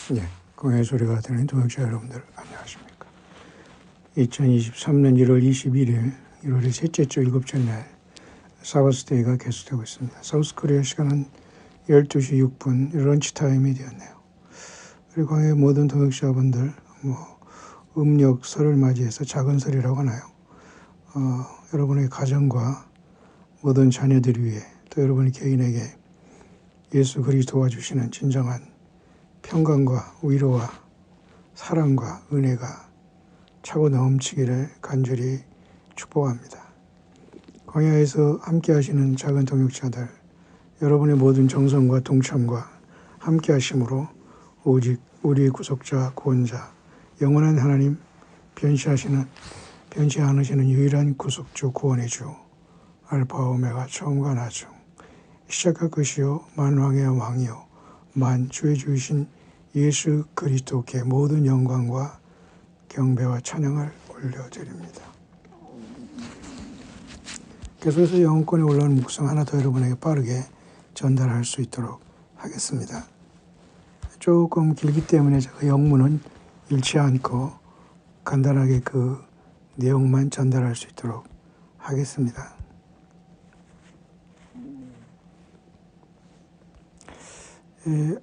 네, 공의 소리가 들리는 동역자 여러분들 안녕하십니까. 2023년 1월 21일 1월의 셋째 주 일곱째 날 사바스데이가 계속되고 있습니다. 사우스코리아 시간은 12시 6분 런치타임이 되었네요. 우리 광의 모든 동역자분들 음력 설을 맞이해서 작은 설이라고 하나요. 여러분의 가정과 모든 자녀들 위해 또 여러분의 개인에게 예수 그리스도가 주시는 진정한 평강과 위로와 사랑과 은혜가 차고 넘치기를 간절히 축복합니다. 광야에서 함께 하시는 작은 동역자들, 여러분의 모든 정성과 동참과 함께 하심으로 오직 우리 구속자, 구원자, 영원한 하나님, 변치 않으시는 유일한 구속주, 구원의 주, 알파와 오메가, 처음과 나중, 시작과 끝이요 만왕의 왕이요 만주의 주이신 예수 그리스도께 모든 영광과 경배와 찬양을 올려드립니다. 계속해서 영혼권에 올라오는 묵상 하나 더 여러분에게 빠르게 전달할 수 있도록 하겠습니다. 조금 길기 때문에 제가 영문은 잃지 않고 간단하게 그 내용만 전달할 수 있도록 하겠습니다.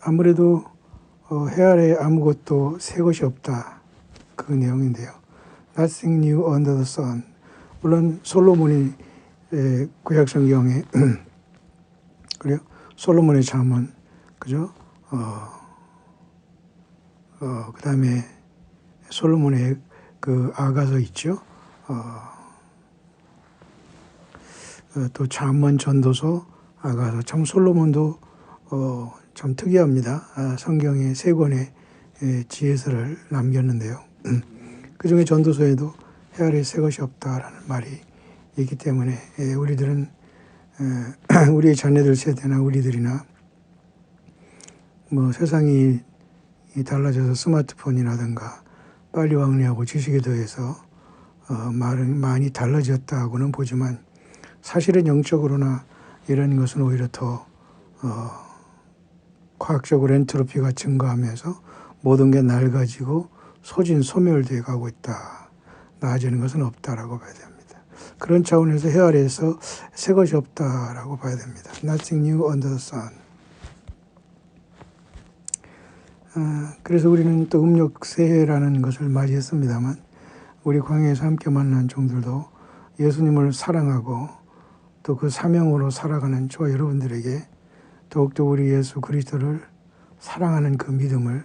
아무래도 해 아래 아무것도 새 것이 없다. 그 내용인데요. Nothing new under the sun. 물론 솔로몬이 구약 성경에 그래요. 솔로몬의 잠언, 그죠? 그다음에 솔로몬의 그 아가서 있죠. 또 잠언, 전도서, 아가서. 참 솔로몬도 참 특이합니다. 성경에 세 권의 지혜서를 남겼는데요. 그 중에 전도서에도 해 아래 새 것이 없다라는 말이 있기 때문에 우리들은 우리의 자녀들 세대나 우리들이나 세상이 달라져서 스마트폰이라든가 빨리 왕래하고 지식에 더해서 많이 달라졌다고는 보지만 사실은 영적으로나 이런 것은 오히려 더 과학적으로 엔트로피가 증가하면서 모든 게 낡아지고 소멸되어 가고 있다. 나아지는 것은 없다라고 봐야 됩니다. 그런 차원에서 해 아래에서 새 것이 없다라고 봐야 됩니다. Nothing new under the sun. 그래서 우리는 또 음력 새해라는 것을 맞이했습니다만 우리 광야에서 함께 만난 종들도 예수님을 사랑하고 또 그 사명으로 살아가는 저와 여러분들에게 더욱더 우리 예수 그리스도를 사랑하는 그 믿음을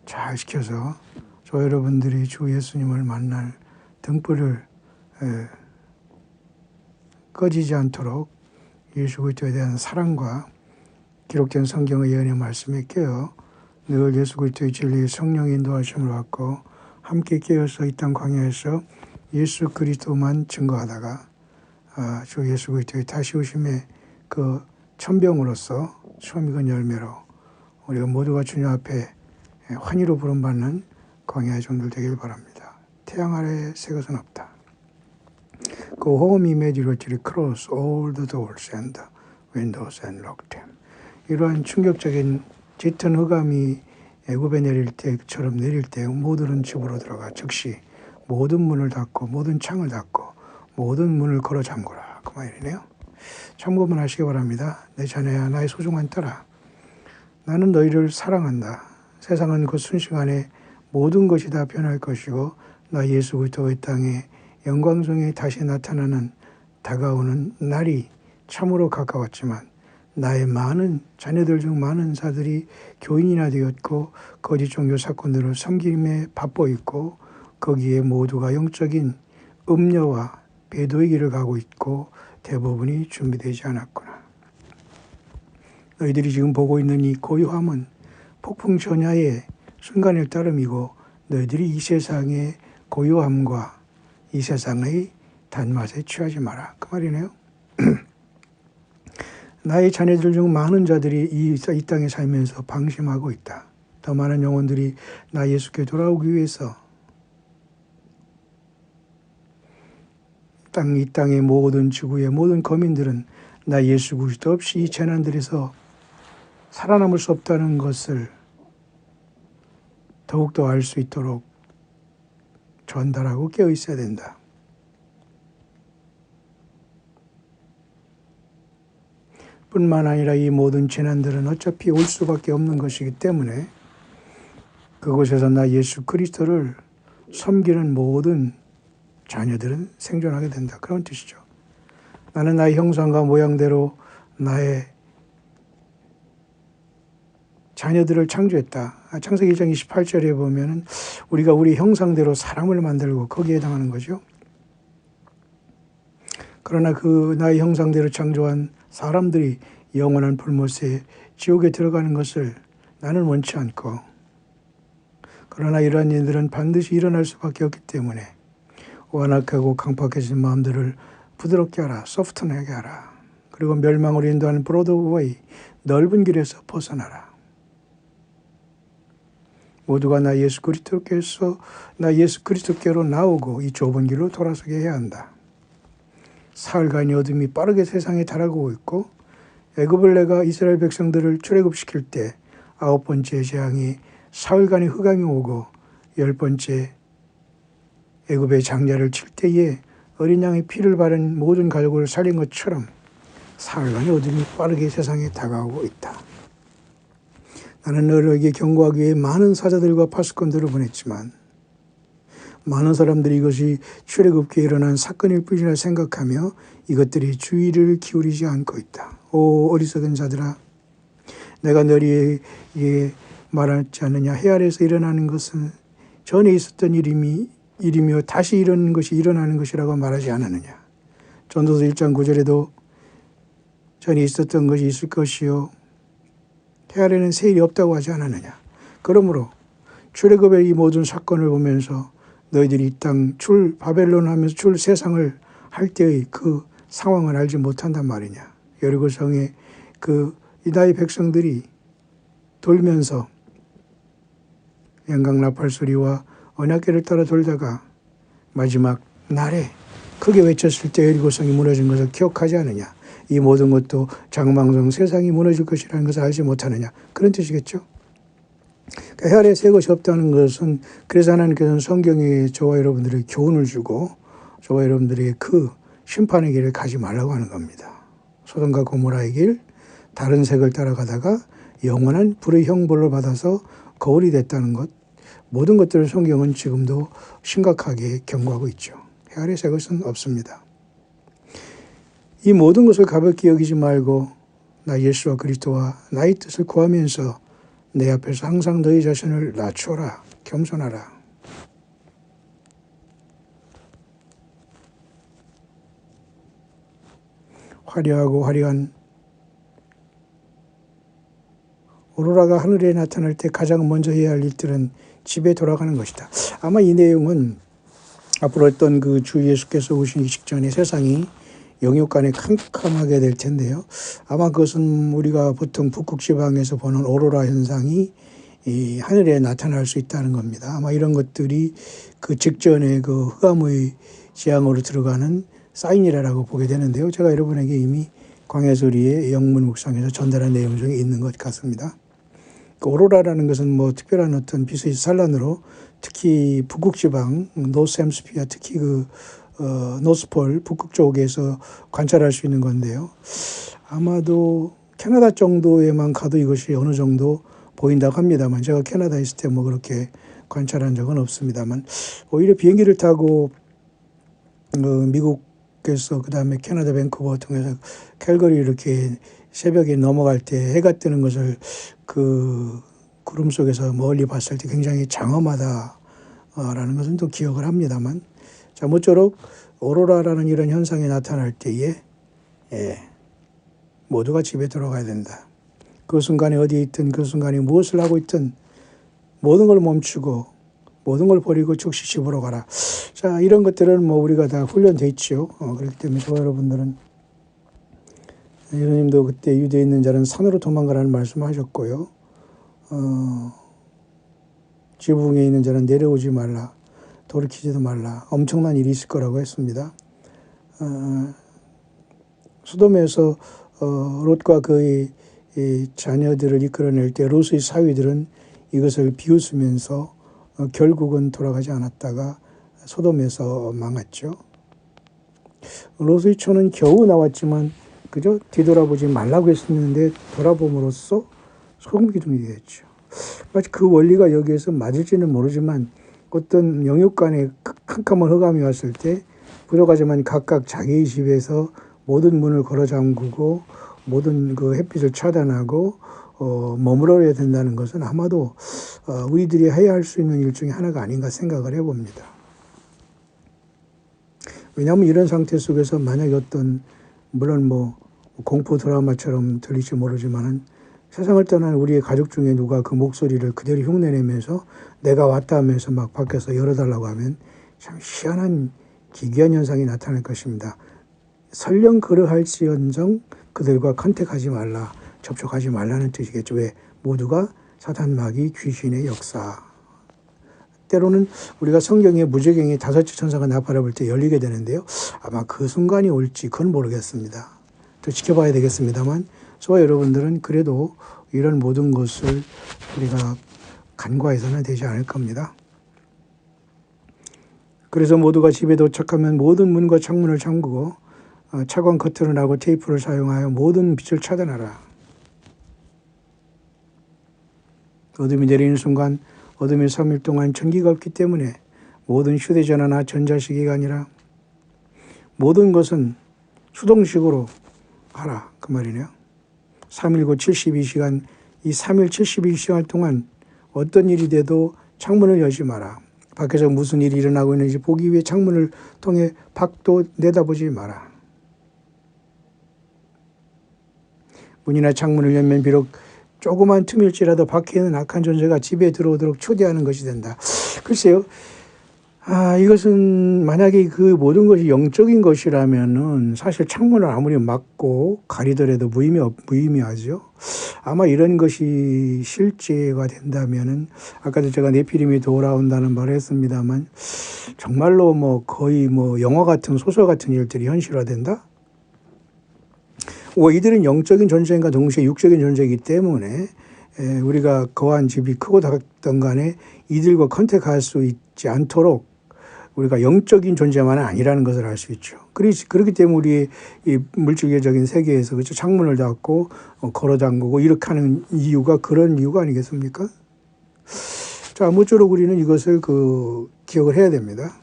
잘 지켜서 저와 여러분들이 주 예수님을 만날 등불을 꺼지지 않도록 예수 그리스도에 대한 사랑과 기록된 성경의 예언의 말씀에 깨어 늘 예수 그리스도의 진리의 성령의 인도하심을 받고 함께 깨어서 이 땅 광야에서 예수 그리스도만 증거하다가 주 예수 그리스도의 다시 오심의 그 천병으로서 처음 익은 열매로 우리가 모두가 주님 앞에 환희로 부름받는 광야의 종들 되길 바랍니다. 태양 아래 새 것은 없다. Go home immediately, close all the doors and the windows and lock them. 이러한 충격적인 짙은 흑암이 애굽에 내릴 때처럼 내릴 때 모두는 집으로 들어가 즉시 모든 문을 닫고 모든 창을 닫고 모든 문을 걸어 잠그라. 그 말이네요. 참고만 하시기 바랍니다. 내 자녀야, 나의 소중한 딸아, 나는 너희를 사랑한다. 세상은 그 순식간에 모든 것이 다 변할 것이고 나 예수 그리스도의 땅에 영광성에 다시 나타나는 다가오는 날이 참으로 가까웠지만 나의 많은 자녀들 중 많은 자들이 교인이나 되었고 거짓 종교 사건들을 섬김에 바빠 있고 거기에 모두가 영적인 음녀와 배도의 길을 가고 있고 대부분이 준비되지 않았구나. 너희들이 지금 보고 있는 이 고요함은 폭풍 전야의 순간일 따름이고 너희들이 이 세상의 고요함과 이 세상의 단맛에 취하지 마라. 그 말이네요. 나의 자녀들 중 많은 자들이 이 땅에 살면서 방심하고 있다. 더 많은 영혼들이 나 예수께 돌아오기 위해서 이 땅의 모든 지구의 모든 거민들은 나 예수 그리스도 없이 이 재난들에서 살아남을 수 없다는 것을 더욱더 알 수 있도록 전달하고 깨어 있어야 된다. 뿐만 아니라 이 모든 재난들은 어차피 올 수밖에 없는 것이기 때문에 그곳에서 나 예수 그리스도를 섬기는 모든 자녀들은 생존하게 된다. 그런 뜻이죠. 나는 나의 형상과 모양대로 나의 자녀들을 창조했다. 창세기 1장 28절에 보면은 우리가 우리 형상대로 사람을 만들고 거기에 해당하는 거죠. 그러나 그 나의 형상대로 창조한 사람들이 영원한 불못에 지옥에 들어가는 것을 나는 원치 않고, 그러나 이러한 일들은 반드시 일어날 수밖에 없기 때문에 완악하고 강팍해진 마음들을 부드럽게 하라, 소프트하게 하라. 그리고 멸망으로 인도하는 브로드웨이, 넓은 길에서 벗어나라. 모두가 나 예수 그리스도께로 나오고 이 좁은 길로 돌아서게 해야 한다. 사흘간의 어둠이 빠르게 세상에 달아오고 있고, 애굽을 내가 이스라엘 백성들을 출애굽시킬 때 9번째 재앙이 사흘간의 흑암이 오고 10번째 애굽의 장자를 칠 때에 어린 양의 피를 바른 모든 가족을 살린 것처럼 사흘간의 어둠이 빠르게 세상에 다가오고 있다. 나는 너희에게 경고하기 위해 많은 사자들과 파수꾼들을 보냈지만 많은 사람들이 이것이 출애굽기에 일어난 사건일 뿐이라 생각하며 이것들이 주의를 기울이지 않고 있다. 오 어리석은 자들아, 내가 너희에게 말하지 않느냐. 해 아래에서 일어나는 것은 전에 있었던 일이며 다시 이런 것이 일어나는 것이라고 말하지 않았느냐. 전도서 1장 9절에도 전에 있었던 것이 있을 것이요 해 아래는 새 일이 없다고 하지 않았느냐. 그러므로 출애굽의 이 모든 사건을 보면서 너희들이 이 땅 바벨론 하면서 출 세상을 할 때의 그 상황을 알지 못한단 말이냐. 여리고성에 그 이다의 백성들이 돌면서 영광 나팔 소리와 언약궤를 따라 돌다가 마지막 날에 크게 외쳤을 때 여리고성이 무너진 것을 기억하지 않느냐. 이 모든 것도 장망성 세상이 무너질 것이라는 것을 알지 못하느냐. 그런 뜻이겠죠. 그러니까 해 아래 새 것이 없다는 것은, 그래서 하나님께서는 성경에 저와 여러분들에게 교훈을 주고 저와 여러분들에게 그 심판의 길을 가지 말라고 하는 겁니다. 소돔과 고모라의 길, 다른 색을 따라가다가 영원한 불의 형벌을 받아서 거울이 됐다는 것, 모든 것들을 성경은 지금도 심각하게 경고하고 있죠. 해 아래 새 것은 없습니다. 이 모든 것을 가볍게 여기지 말고 나 예수와 그리스도와 나의 뜻을 구하면서 내 앞에서 항상 너희 자신을 낮춰라, 겸손하라. 화려하고 화려한 오로라가 하늘에 나타날 때 가장 먼저 해야 할 일들은 집에 돌아가는 것이다. 아마 이 내용은 앞으로 어떤 그 주 예수께서 오시기 직전에 세상이 영육간에 캄캄하게 될 텐데요. 아마 그것은 우리가 보통 북극 지방에서 보는 오로라 현상이 이 하늘에 나타날 수 있다는 겁니다. 아마 이런 것들이 그 직전에 그 흑암의 재앙으로 들어가는 사인이라고 보게 되는데요. 제가 여러분에게 이미 광야소리의 영문 묵상에서 전달한 내용 중에 있는 것 같습니다. 그 오로라라는 것은 뭐 특별한 어떤 빛의 산란으로 특히 북극 지방, 노스햄스피어, 특히 그 노스폴 북극 쪽에서 관찰할 수 있는 건데요. 아마도 캐나다 정도에만 가도 이것이 어느 정도 보인다고 합니다만, 제가 캐나다에 있을 때 뭐 그렇게 관찰한 적은 없습니다만, 오히려 비행기를 타고 미국에서 그다음에 캐나다 밴쿠버 통해서 캘거리 이렇게 새벽에 넘어갈 때 해가 뜨는 것을 그 구름 속에서 멀리 봤을 때 굉장히 장엄하다라는 것은 또 기억을 합니다만, 자, 모쪼록 오로라라는 이런 현상이 나타날 때에 모두가 집에 들어가야 된다. 그 순간에 어디에 있든 그 순간에 무엇을 하고 있든 모든 걸 멈추고 모든 걸 버리고 즉시 집으로 가라. 자, 이런 것들은 뭐 우리가 다 훈련돼 있죠. 그렇기 때문에 저와 여러분들은, 예수님도 그때 유대에 있는 자는 산으로 도망가라는 말씀하셨고요. 지붕에 있는 자는 내려오지 말라, 돌이키지도 말라. 엄청난 일이 있을 거라고 했습니다. 소돔에서 롯과 그의 자녀들을 이끌어낼 때 롯의 사위들은 이것을 비웃으면서 결국은 돌아가지 않았다가 소돔에서 망했죠. 롯의 처는 겨우 나왔지만 그저 뒤돌아보지 말라고 했었는데 돌아봄으로써 소금기둥이 됐죠. 마치 그 원리가 여기에서 맞을지는 모르지만 어떤 영육 간에 캄캄한 흑암이 왔을 때 부족하지만 각각 자기의 집에서 모든 문을 걸어 잠그고 모든 그 햇빛을 차단하고 머물러야 된다는 것은 아마도 우리들이 해야 할 수 있는 일 중에 하나가 아닌가 생각을 해봅니다. 왜냐하면 이런 상태 속에서 만약에 어떤 물론 뭐 공포 드라마처럼 들릴지 모르지만은 세상을 떠난 우리의 가족 중에 누가 그 목소리를 그대로 흉내내면서 내가 왔다 하면서 막 밖에서 열어달라고 하면 참 희한한 기괴한 현상이 나타날 것입니다. 설령 그러할지언정 그들과 컨택하지 말라, 접촉하지 말라는 뜻이겠죠. 왜? 모두가 사탄 마귀 귀신의 역사. 때로는 우리가 성경에 무저갱이 5째 천사가 나팔을 불 때 열리게 되는데요. 아마 그 순간이 올지 그건 모르겠습니다. 또 지켜봐야 되겠습니다만 저와 여러분들은 그래도 이런 모든 것을 우리가 간과해서는 되지 않을 겁니다. 그래서 모두가 집에 도착하면 모든 문과 창문을 잠그고 차광 커튼을 하고 테이프를 사용하여 모든 빛을 차단하라. 어둠이 내리는 순간 어둠이 3일 동안 전기가 없기 때문에 모든 휴대전화나 전자시계가 아니라 모든 것은 수동식으로 하라 그 말이네요. 3일고 72시간 이 3일 72시간 동안 어떤 일이 돼도 창문을 열지 마라. 밖에서 무슨 일이 일어나고 있는지 보기 위해 창문을 통해 밖도 내다보지 마라. 문이나 창문을 열면 비록 조그만 틈일지라도 밖에 있는 악한 존재가 집에 들어오도록 초대하는 것이 된다. 글쎄요. 이것은 만약에 그 모든 것이 영적인 것이라면은 사실 창문을 아무리 막고 가리더라도 무의미하죠. 아마 이런 것이 실제가 된다면은 아까도 제가 네피림이 돌아온다는 말을 했습니다만 정말로 뭐 거의 뭐 영화 같은 소설 같은 일들이 현실화된다? 이들은 영적인 존재인가 동시에 육적인 존재이기 때문에 우리가 거한 집이 크고 작던 간에 이들과 컨택할 수 있지 않도록 우리가 영적인 존재만은 아니라는 것을 알 수 있죠. 그렇기 때문에 우리의 이 물질계적인 세계에서 그렇죠? 창문을 닫고 걸어 잠그고 이렇게 하는 이유가 그런 이유가 아니겠습니까? 자, 아무쪼록 우리는 이것을 기억을 해야 됩니다.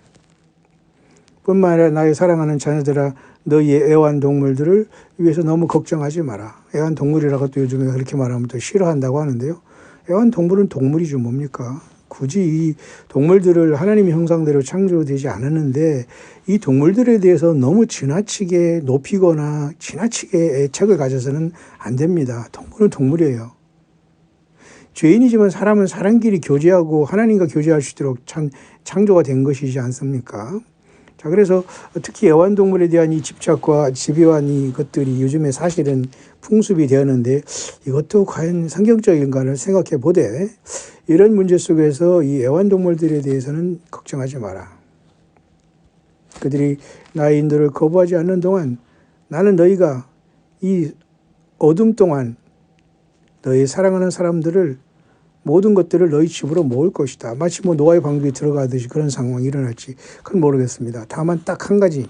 뿐만 아니라 나의 사랑하는 자녀들아 너희의 애완동물들을 위해서 너무 걱정하지 마라. 애완동물이라고 또 요즘에 그렇게 말하면 또 싫어한다고 하는데요. 애완동물은 동물이죠. 뭡니까? 굳이 이 동물들을 하나님의 형상대로 창조되지 않았는데 이 동물들에 대해서 너무 지나치게 높이거나 지나치게 애착을 가져서는 안 됩니다. 동물은 동물이에요. 죄인이지만 사람은 사람끼리 교제하고 하나님과 교제할 수 있도록 창조가 된 것이지 않습니까? 자, 그래서 특히 애완동물에 대한 이 집착과 집요한 이것들이 요즘에 사실은 풍습이 되었는데 이것도 과연 성경적인가를 생각해 보되 이런 문제 속에서 이 애완동물들에 대해서는 걱정하지 마라. 그들이 나의 인도를 거부하지 않는 동안 나는 너희가 이 어둠 동안 너희 사랑하는 사람들을 모든 것들을 너희 집으로 모을 것이다. 마치 노아의 방주에 들어가듯이 그런 상황이 일어날지 그건 모르겠습니다. 다만 딱 한 가지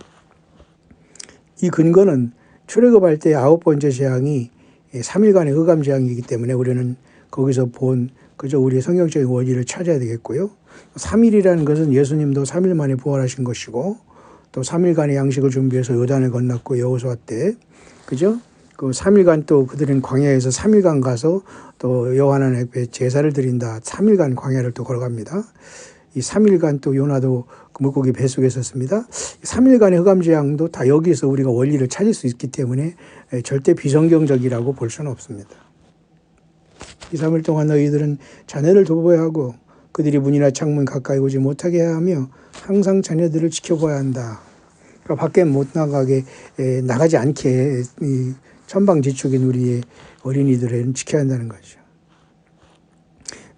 이 근거는 출애굽할 때 9번째 재앙이 3일간의 흑암 재앙이기 때문에 우리는 거기서 본 그저 우리의 성경적인 원리를 찾아야 되겠고요. 3일이라는 것은 예수님도 3일 만에 부활하신 것이고 또 3일간의 양식을 준비해서 요단을 건넜고 여호수아 때 그죠? 그 3일간 또 그들은 광야에서 3일간 가서 또 여호와 하나님 앞에 제사를 드린다. 3일간 광야를 또 걸어갑니다. 이 3일간 또 요나도 그 물고기 뱃속에 있었습니다. 3일간의 흑암재앙도 다 여기서 우리가 원리를 찾을 수 있기 때문에 절대 비성경적이라고 볼 수는 없습니다. 이 3일 동안 너희들은 자녀를 돌봐야 하고 그들이 문이나 창문 가까이 오지 못하게 하며 항상 자녀들을 지켜봐야 한다. 그러니까 밖에 못 나가게 나가지 않게 이 천방지축인 우리의 어린이들은 지켜야 한다는 거죠.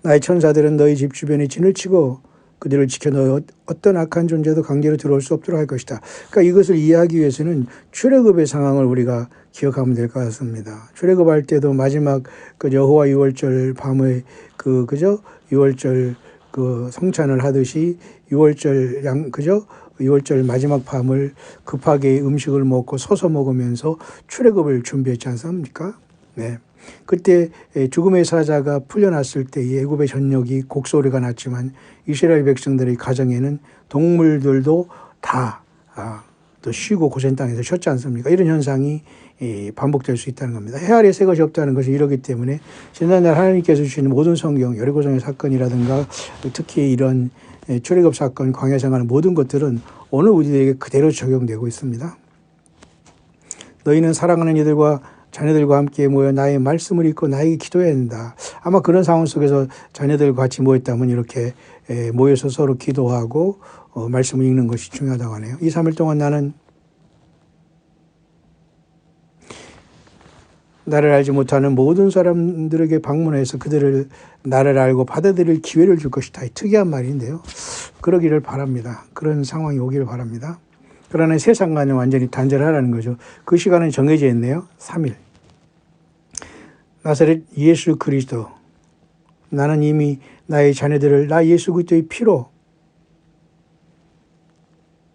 나의 천사들은 너희 집 주변에 진을 치고 그들을 지켜 너희 어떤 악한 존재도 강제로 들어올 수 없도록 할 것이다. 그러니까 이것을 이해하기 위해서는 출애굽의 상황을 우리가 기억하면 될 것 같습니다. 출애굽할 때도 마지막 그 여호와 유월절 밤의 그죠? 유월절 그 성찬을 하듯이 6월절 그죠? 6월절 마지막 밤을 급하게 음식을 먹고 서서 먹으면서 출애굽을 준비했지 않습니까? 네. 그때 죽음의 사자가 풀려났을 때 애굽의 전역이 곡소리가 났지만 이스라엘 백성들의 가정에는 동물들도 다 또 쉬고 고센 땅에서 쉬었지 않습니까? 이런 현상이 반복될 수 있다는 겁니다. 해 아래 새 것이 없다는 것이 이러기 때문에 지난날 하나님께서 주시는 모든 성경, 여리고성의 사건이라든가 특히 이런 출애굽 사건, 광야 생활 모든 것들은 오늘 우리에게 그대로 적용되고 있습니다. 너희는 사랑하는 이들과 자녀들과 함께 모여 나의 말씀을 읽고 나에게 기도해야 한다. 아마 그런 상황 속에서 자녀들과 같이 모였다면 이렇게 모여서 서로 기도하고 말씀을 읽는 것이 중요하다고 하네요. 2, 3일 동안 나는 나를 알지 못하는 모든 사람들에게 방문해서 그들을 나를 알고 받아들일 기회를 줄 것이다. 특이한 말인데요. 그러기를 바랍니다. 그런 상황이 오기를 바랍니다. 그러나 세상과는 완전히 단절하라는 거죠. 그 시간은 정해져 있네요. 3일. 나사렛 예수 그리스도. 나는 이미 나의 자녀들을 나 예수 그리스도의 피로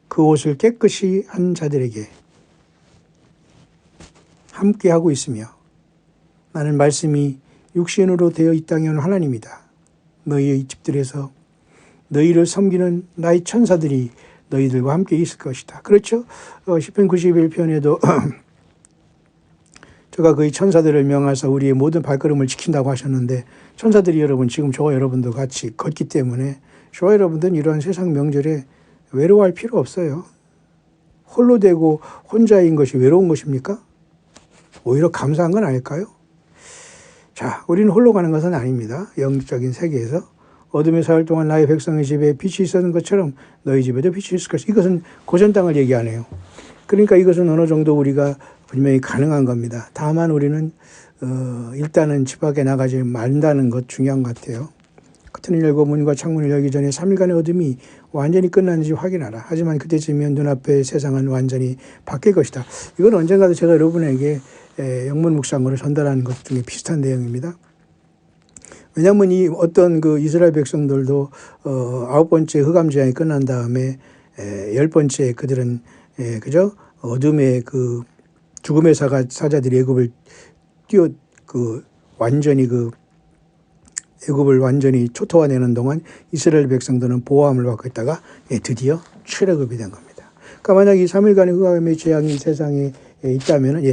그 옷을 깨끗이 한 자들에게 함께하고 있으며 나는 말씀이 육신으로 되어 이 땅에 온 하나님이다. 너희의 집들에서 너희를 섬기는 나의 천사들이 너희들과 함께 있을 것이다. 그렇죠? 시편 91편에도 저가 그의 천사들을 명하사 우리의 모든 발걸음을 지킨다고 하셨는데 천사들이 여러분 지금 저와 여러분도 같이 걷기 때문에 저와 여러분들은 이러한 세상 명절에 외로워할 필요 없어요. 홀로 되고 혼자인 것이 외로운 것입니까? 오히려 감사한 건 아닐까요? 자, 우리는 홀로 가는 것은 아닙니다. 영적인 세계에서 어둠의 사흘 동안 나의 백성의 집에 빛이 있었는 것처럼 너희 집에도 빛이 있을 것이다. 이것은 고전 땅을 얘기하네요. 그러니까 이것은 어느 정도 우리가 분명히 가능한 겁니다. 다만 우리는 일단은 집 밖에 나가지 말다는 것 중요한 것 같아요. 커튼을 열고 문과 창문을 열기 전에 3일간의 어둠이 완전히 끝났는지 확인하라. 하지만 그때쯤이면 눈앞의 세상은 완전히 바뀔 것이다. 이건 언젠가도 제가 여러분에게 영문 묵상으로 전달하는 것 중에 비슷한 내용입니다. 왜냐하면 이 어떤 그 이스라엘 백성들도 9번째 흑암 재앙이 끝난 다음에 10번째 그들은 그죠? 어둠의 그 죽음의 사자들이 애굽을 완전히 애굽을 완전히 초토화내는 동안 이스라엘 백성들은 보호함을 받고 있다가 드디어 출애굽이 된 겁니다. 그러니까 만약 이 3일간의 흑암의 재앙이 세상에 있다면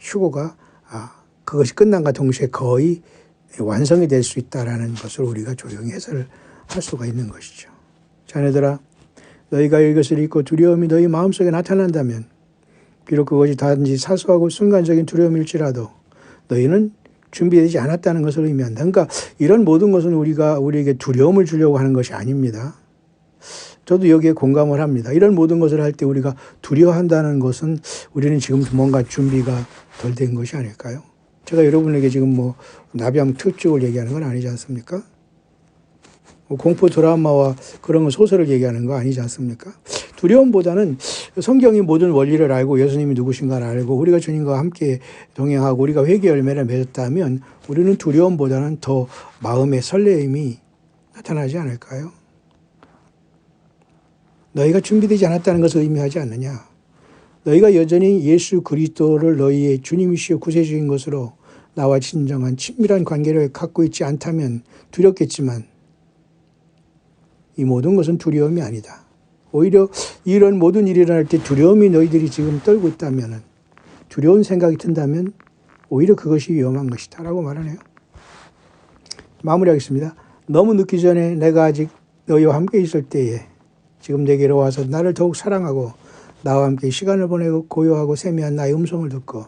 휴고가 그것이 끝난과 동시에 거의 완성이 될 수 있다라는 것을 우리가 조용히 해설을 할 수가 있는 것이죠. 자녀들아, 너희가 이것을 읽고 두려움이 너희 마음속에 나타난다면 비록 그것이 단지 사소하고 순간적인 두려움일지라도 너희는 준비되지 않았다는 것을 의미한다. 그러니까 이런 모든 것은 우리에게 두려움을 주려고 하는 것이 아닙니다. 저도 여기에 공감을 합니다. 이런 모든 것을 할 때 우리가 두려워한다는 것은 우리는 지금 뭔가 준비가 덜 된 것이 아닐까요? 제가 여러분에게 지금 나비암 특집을 얘기하는 건 아니지 않습니까? 공포 드라마와 그런 거 소설을 얘기하는 거 아니지 않습니까? 두려움보다는 성경이 모든 원리를 알고 예수님이 누구신가를 알고 우리가 주님과 함께 동행하고 우리가 회개 열매를 맺었다면 우리는 두려움보다는 더 마음의 설레임이 나타나지 않을까요? 너희가 준비되지 않았다는 것을 의미하지 않느냐? 너희가 여전히 예수 그리스도를 너희의 주님이시여 구세주인 것으로 나와 진정한 친밀한 관계를 갖고 있지 않다면 두렵겠지만 이 모든 것은 두려움이 아니다. 오히려 이런 모든 일이 일어날 때 두려움이 너희들이 지금 떨고 있다면 두려운 생각이 든다면 오히려 그것이 위험한 것이다 라고 말하네요. 마무리하겠습니다. 너무 늦기 전에 내가 아직 너희와 함께 있을 때에 지금 내게로 와서 나를 더욱 사랑하고 나와 함께 시간을 보내고 고요하고 세미한 나의 음성을 듣고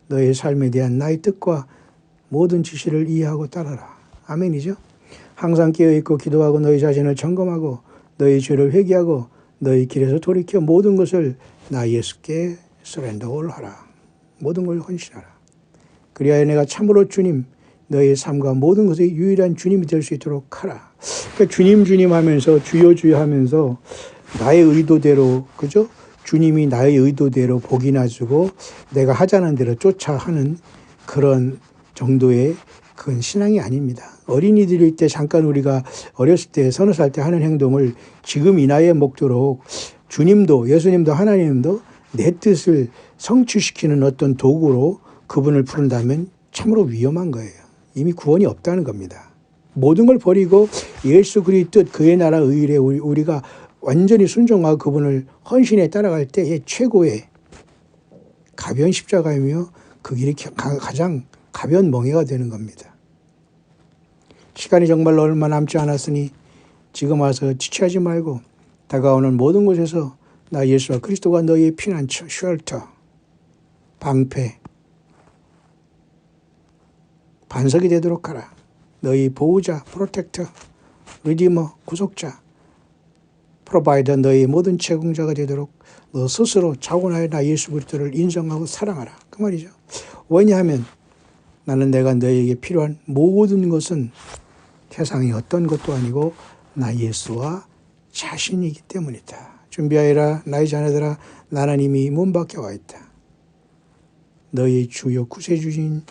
너의 삶에 대한 나의 뜻과 모든 지시를 이해하고 따라라. 아멘이죠. 항상 깨어있고 기도하고 너희 자신을 점검하고 너희 죄를 회개하고 너희 길에서 돌이켜 모든 것을 나 예수께 서렌더를 하라. 모든 걸 헌신하라. 그리하여 내가 참으로 주님 너의 삶과 모든 것의 유일한 주님이 될 수 있도록 하라. 그러니까 주님 하면서 주여 하면서 나의 의도대로 그죠? 주님이 나의 의도대로 복이나 주고 내가 하자는 대로 쫓아 하는 그런 정도의 그건 신앙이 아닙니다. 어린이들일 때 잠깐 우리가 어렸을 때 서너 살 때 하는 행동을 지금 이 나이에 먹도록 주님도 예수님도 하나님도 내 뜻을 성취시키는 어떤 도구로 그분을 부른다면 참으로 위험한 거예요. 이미 구원이 없다는 겁니다. 모든 걸 버리고 예수 그리스도 뜻 그의 나라 의일에 우리가 완전히 순종하고 그분을 헌신에 따라갈 때의 최고의 가벼운 십자가이며 그 길이 가장 가벼운 멍에가 되는 겁니다. 시간이 정말로 얼마 남지 않았으니 지금 와서 지체하지 말고 다가오는 모든 곳에서 나 예수와 그리스도가 너희의 피난처, 쉘터, 방패, 반석이 되도록 하라. 너희 보호자, 프로텍터, 리디머, 구속자, 프로바이더, 너희 모든 제공자가 되도록 너 스스로 자원하여 나 예수 그리스도를 인정하고 사랑하라. 그 말이죠. 왜냐하면 나는 내가 너희에게 필요한 모든 것은 세상의 어떤 것도 아니고 나 예수와 자신이기 때문이다. 준비하여라 나의 자녀들아 나는 이미 문 밖에 와 있다. 너희 주요 구세주신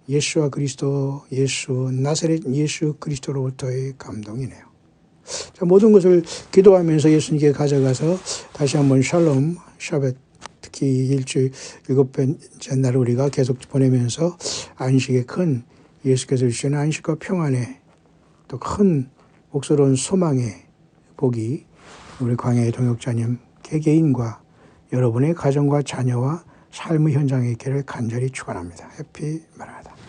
예수와 그리스도 예수 나사렛 예수 그리스도로부터의 감동이네요. 자, 모든 것을 기도하면서 예수님께 가져가서 다시 한번 샬롬 샤벳 특히 일주일 7번째 날 우리가 계속 보내면서 안식의 큰 예수께서 주시는 안식과 평안의 또 큰 복스러운 소망의 복이 우리 광야의 동역자님 개개인과 여러분의 가정과 자녀와 삶의 현장에 있기를 간절히 축원합니다. 해피 마라나다.